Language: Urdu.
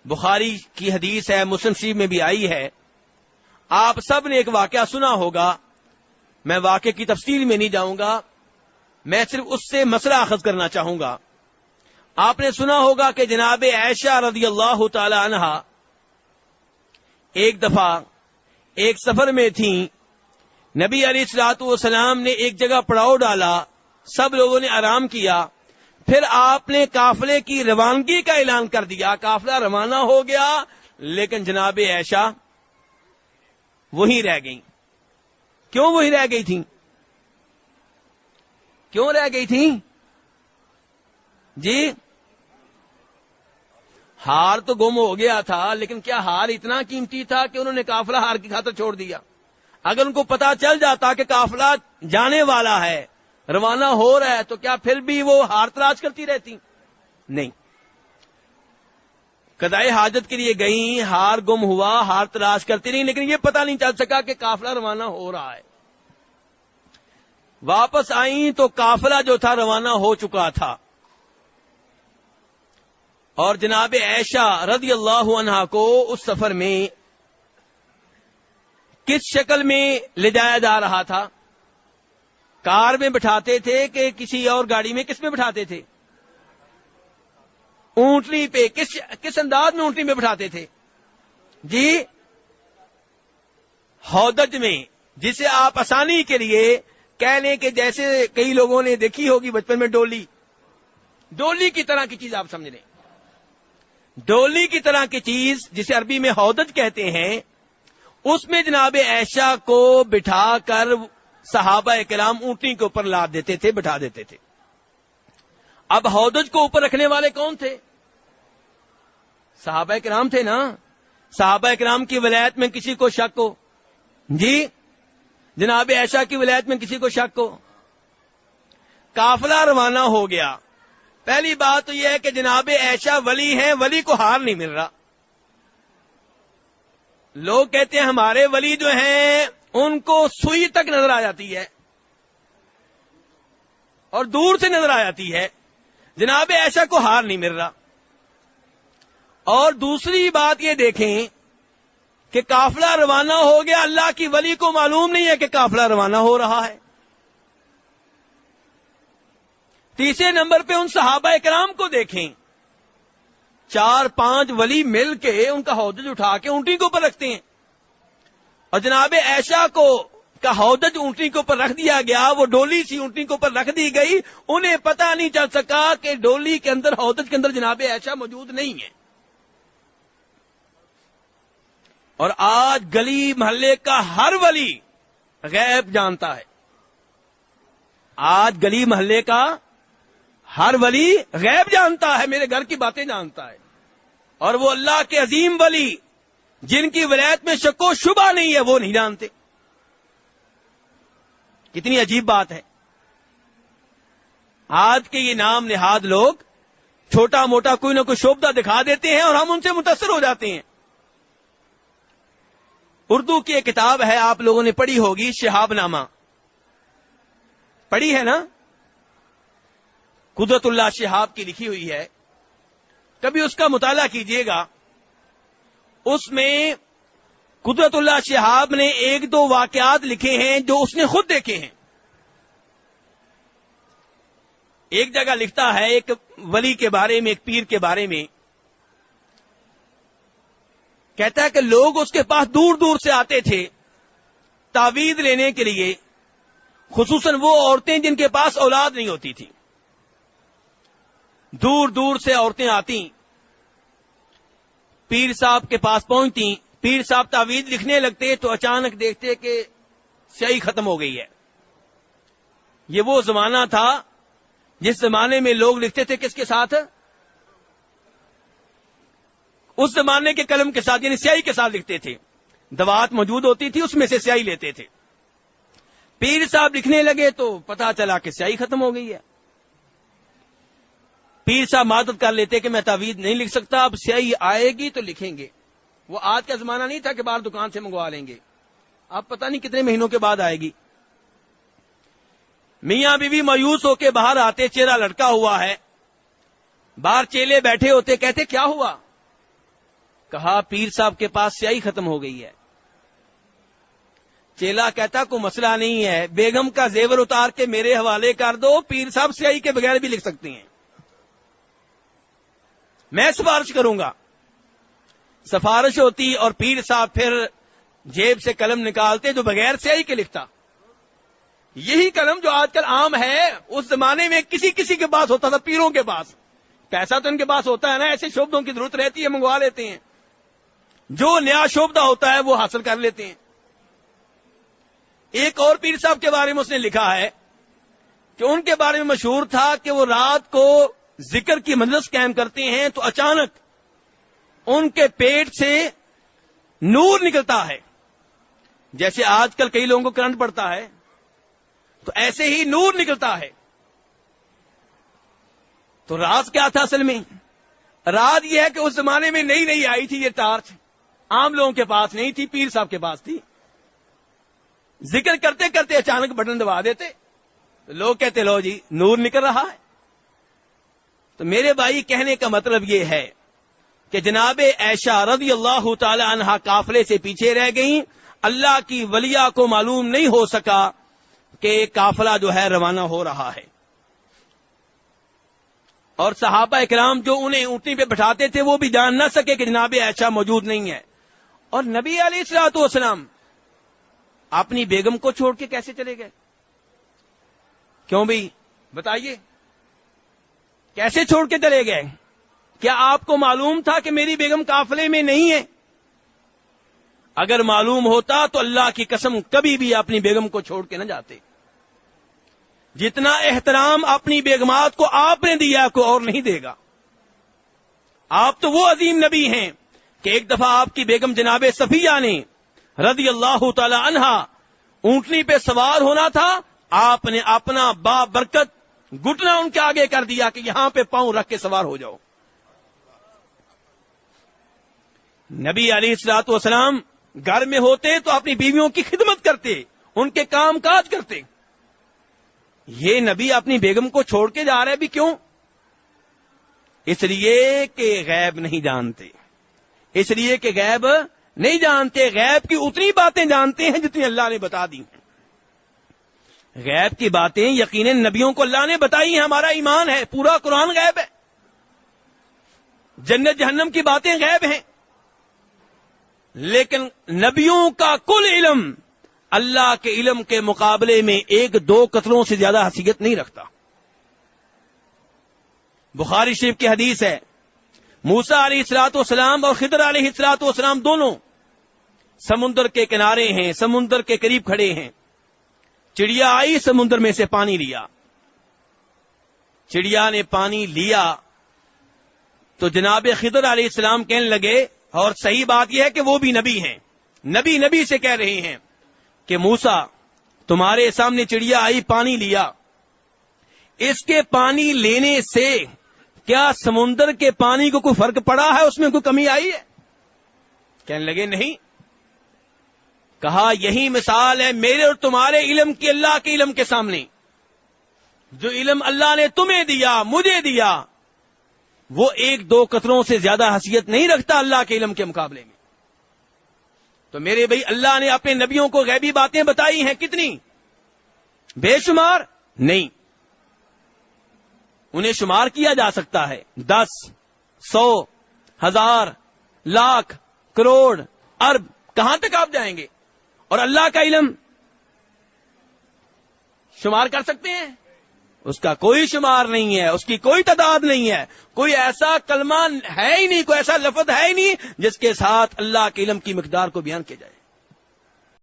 بخاری کی حدیث ہے، مسلم شریف میں بھی آئی ہے. آپ سب نے ایک واقعہ سنا ہوگا، میں واقعے کی تفصیل میں نہیں جاؤں گا، میں صرف اس سے مسئلہ اخذ کرنا چاہوں گا. آپ نے سنا ہوگا کہ جناب عائشہ رضی اللہ تعالی عنہا ایک دفعہ ایک سفر میں تھیں. نبی علیہ الصلوۃ والسلام نے ایک جگہ پڑاؤ ڈالا، سب لوگوں نے آرام کیا، پھر آپ نے قافلے کی روانگی کا اعلان کر دیا. قافلہ روانہ ہو گیا، لیکن جناب عائشہ وہیں رہ گئیں. کیوں وہیں رہ گئی تھیں؟ کیوں رہ گئی تھیں جی؟ ہار تو گم ہو گیا تھا، لیکن کیا ہار اتنا قیمتی تھا کہ انہوں نے قافلہ ہار کی خاطر چھوڑ دیا؟ اگر ان کو پتا چل جاتا کہ قافلہ جانے والا ہے، روانہ ہو رہا ہے، تو کیا پھر بھی وہ ہار تلاش کرتی رہتی؟ نہیں. قضائے حاجت کے لیے گئیں، ہار گم ہوا، ہار تلاش کرتی رہی، لیکن یہ پتا نہیں چل سکا کہ قافلہ روانہ ہو رہا ہے. واپس آئیں تو قافلہ جو تھا روانہ ہو چکا تھا، اور جناب عائشہ رضی اللہ عنہا کو اس سفر میں کس شکل میں لے جایا جا رہا تھا؟ کار میں بٹھاتے تھے کہ کسی اور گاڑی میں؟ کس میں بٹھاتے تھے؟ اونٹنی پہ. کس انداز میں اونٹنی میں بٹھاتے تھے جی؟ ہودج میں، جسے آپ آسانی کے لیے کہہ لیں کہ جیسے کئی لوگوں نے دیکھی ہوگی بچپن میں ڈولی کی طرح کی چیز آپ سمجھ لیں. ڈولی کی طرح کی چیز جسے عربی میں ہودج کہتے ہیں، اس میں جناب عائشہ کو بٹھا کر صحابہ کرام اونٹنی کے اوپر لاد دیتے تھے، بٹھا دیتے تھے. اب ہودج کو اوپر رکھنے والے کون تھے؟ صحابہ کرام تھے نا. صحابہ کرام کی ولایت میں کسی کو شک ہو جی؟ جناب عائشہ کی ولایت میں کسی کو شک ہو؟ قافلہ روانہ ہو گیا. پہلی بات تو یہ ہے کہ جناب عائشہ ولی ہیں، ولی کو ہار نہیں مل رہا. لوگ کہتے ہیں ہمارے ولی جو ہیں ان کو سوئی تک نظر آ جاتی ہے اور دور سے نظر آ جاتی ہے، جناب عائشہ کو ہار نہیں مل رہا. اور دوسری بات یہ دیکھیں کہ قافلہ روانہ ہو گیا، اللہ کی ولی کو معلوم نہیں ہے کہ قافلہ روانہ ہو رہا ہے. تیسرے نمبر پہ ان صحابہ کرام کو دیکھیں، 4-5 ولی مل کے ان کا ہودج اٹھا کے اونٹنی کے اوپر رکھتے ہیں، اور جناب عائشہ کو کا ہودج اونٹنی کے اوپر رکھ دیا گیا. وہ ڈولی سی اونٹنی کے اوپر رکھ دی گئی، انہیں پتہ نہیں چل سکا کہ ڈولی کے اندر، ہودج کے اندر جناب عائشہ موجود نہیں ہے. اور آج گلی محلے کا ہر ولی غیب جانتا ہے. آج گلی محلے کا ہر ولی غیب جانتا ہے، میرے گھر کی باتیں جانتا ہے. اور وہ اللہ کے عظیم ولی جن کی ولایت میں شک و شبہ نہیں ہے، وہ نہیں جانتے. کتنی عجیب بات ہے. آج کے یہ نام نہاد لوگ چھوٹا موٹا کوئی نہ کوئی شعبہ دکھا دیتے ہیں اور ہم ان سے متاثر ہو جاتے ہیں. اردو کی ایک کتاب ہے، آپ لوگوں نے پڑھی ہوگی، شہاب نامہ. پڑھی ہے نا؟ قدرت اللہ شہاب کی لکھی ہوئی ہے، کبھی اس کا مطالعہ کیجئے گا. اس میں قدرت اللہ شہاب نے 1-2 واقعات لکھے ہیں جو اس نے خود دیکھے ہیں. ایک جگہ لکھتا ہے ایک ولی کے بارے میں، ایک پیر کے بارے میں، کہتا ہے کہ لوگ اس کے پاس دور دور سے آتے تھے تعویذ لینے کے لیے، خصوصاً وہ عورتیں جن کے پاس اولاد نہیں ہوتی تھی. دور دور سے عورتیں آتی، پیر صاحب کے پاس پہنچتی، پیر صاحب تعویذ لکھنے لگتے تو اچانک دیکھتے کہ سیاہی ختم ہو گئی ہے. یہ وہ زمانہ تھا جس زمانے میں لوگ لکھتے تھے کس کے ساتھ؟ اس زمانے کے قلم کے ساتھ، یعنی سیاہی کے ساتھ لکھتے تھے. دوات موجود ہوتی تھی، اس میں سے سیاہی لیتے تھے. پیر صاحب لکھنے لگے تو پتا چلا کہ سیاہی ختم ہو گئی ہے. پیر صاحب معذرت کر لیتے کہ میں تعویذ نہیں لکھ سکتا، اب سیاہی آئے گی تو لکھیں گے. وہ آج کا زمانہ نہیں تھا کہ باہر دکان سے منگوا لیں گے، اب پتہ نہیں کتنے مہینوں کے بعد آئے گی. میاں بیوی مایوس ہو کے باہر آتے، چہرہ لٹکا ہوا ہے، باہر چیلے بیٹھے ہوتے، کہتے کیا ہوا؟ کہا پیر صاحب کے پاس سیاہی ختم ہو گئی ہے. چیلا کہتا کوئی مسئلہ نہیں ہے, بیگم کا زیور اتار کے میرے حوالے کر دو, پیر صاحب سیاہی کے بغیر بھی لکھ سکتی ہیں, میں سفارش کروں گا. سفارش ہوتی اور پیر صاحب پھر جیب سے قلم نکالتے جو بغیر سیاہی کے لکھتا. یہی قلم جو آج کل عام ہے, اس زمانے میں کسی کسی کے پاس ہوتا تھا, پیروں کے پاس. پیسہ تو ان کے پاس ہوتا ہے نا, ایسے شعبدوں کی ضرورت رہتی ہے, منگوا لیتے ہیں, جو نیا شعبدہ ہوتا ہے وہ حاصل کر لیتے ہیں. ایک اور پیر صاحب کے بارے میں اس نے لکھا ہے کہ ان کے بارے میں مشہور تھا کہ وہ رات کو ذکر کی مجلس قائم کرتے ہیں تو اچانک ان کے پیٹ سے نور نکلتا ہے. جیسے آج کل کئی لوگوں کو کرنٹ پڑتا ہے تو ایسے ہی نور نکلتا ہے. تو راز کیا تھا اصل میں؟ راز یہ ہے کہ اس زمانے میں نئی نئی آئی تھی یہ ٹارچ, عام لوگوں کے پاس نہیں تھی, پیر صاحب کے پاس تھی. ذکر کرتے کرتے اچانک بٹن دبا دیتے, تو لوگ کہتے لو جی نور نکل رہا ہے. تو میرے بھائی کہنے کا مطلب یہ ہے کہ جناب عائشہ رضی اللہ تعالی عنہا قافلے سے پیچھے رہ گئیں. اللہ کی ولیہ کو معلوم نہیں ہو سکا کہ قافلہ جو ہے روانہ ہو رہا ہے. اور صحابہ اکرام جو انہیں اونٹنی پہ بٹھاتے تھے وہ بھی جان نہ سکے کہ جناب عائشہ موجود نہیں ہے. اور نبی علیہ الصلوۃ والسلام اپنی بیگم کو چھوڑ کے کیسے چلے گئے؟ کیوں بھائی بتائیے, کیسے چھوڑ کے چلے گئے؟ کیا آپ کو معلوم تھا کہ میری بیگم قافلے میں نہیں ہے؟ اگر معلوم ہوتا تو اللہ کی قسم کبھی بھی اپنی بیگم کو چھوڑ کے نہ جاتے. جتنا احترام اپنی بیگمات کو آپ نے دیا کو اور نہیں دے گا. آپ تو وہ عظیم نبی ہیں کہ ایک دفعہ آپ کی بیگم جناب صفیہ نے رضی اللہ تعالی عنہا اونٹنی پہ سوار ہونا تھا, آپ نے اپنا با برکت گھٹنا ان کے آگے کر دیا کہ یہاں پہ پاؤں رکھ کے سوار ہو جاؤ. نبی علیہ الصلوۃ والسلام گھر میں ہوتے تو اپنی بیویوں کی خدمت کرتے, ان کے کام کاج کرتے. یہ نبی اپنی بیگم کو چھوڑ کے جا رہے بھی کیوں؟ اس لیے کہ غیب نہیں جانتے, اس لیے کہ غیب نہیں جانتے. غیب کی اتنی باتیں جانتے ہیں جتنی اللہ نے بتا دی ہیں. غیب کی باتیں یقیناً نبیوں کو اللہ نے بتائی ہیں, ہمارا ایمان ہے. پورا قرآن غیب ہے, جنت جہنم کی باتیں غیب ہیں, لیکن نبیوں کا کل علم اللہ کے علم کے مقابلے میں ایک دو قطروں سے زیادہ حیثیت نہیں رکھتا. بخاری شریف کی حدیث ہے, موسیٰ علیہ الصلوۃ والسلام اور خضر علیہ الصلوۃ والسلام دونوں سمندر کے کنارے ہیں, سمندر کے قریب کھڑے ہیں. چڑیا آئی, سمندر میں سے پانی لیا. چڑیا نے پانی لیا تو جناب خضر علیہ السلام کہنے لگے, اور صحیح بات یہ ہے کہ وہ بھی نبی ہیں, نبی سے کہہ رہے ہیں کہ موسیٰ تمہارے سامنے چڑیا آئی, پانی لیا, اس کے پانی لینے سے کیا سمندر کے پانی کو کوئی فرق پڑا ہے, اس میں کوئی کمی آئی ہے؟ کہنے لگے نہیں. کہا یہی مثال ہے میرے اور تمہارے علم کی اللہ کے علم کے سامنے. جو علم اللہ نے تمہیں دیا, مجھے دیا, وہ ایک دو قطروں سے زیادہ حیثیت نہیں رکھتا اللہ کے علم کے مقابلے میں. تو میرے بھائی اللہ نے اپنے نبیوں کو غیبی باتیں بتائی ہیں, کتنی؟ بے شمار نہیں. انہیں شمار کیا جا سکتا ہے, 10, 100, 1000, لاکھ, کروڑ, ارب, کہاں تک آپ جائیں گے؟ اور اللہ کا علم شمار کر سکتے ہیں؟ اس کا کوئی شمار نہیں ہے, اس کی کوئی تعداد نہیں ہے. کوئی ایسا کلمہ ہے ہی نہیں, کوئی ایسا لفظ ہے ہی نہیں جس کے ساتھ اللہ کے علم کی مقدار کو بیان کیا جائے.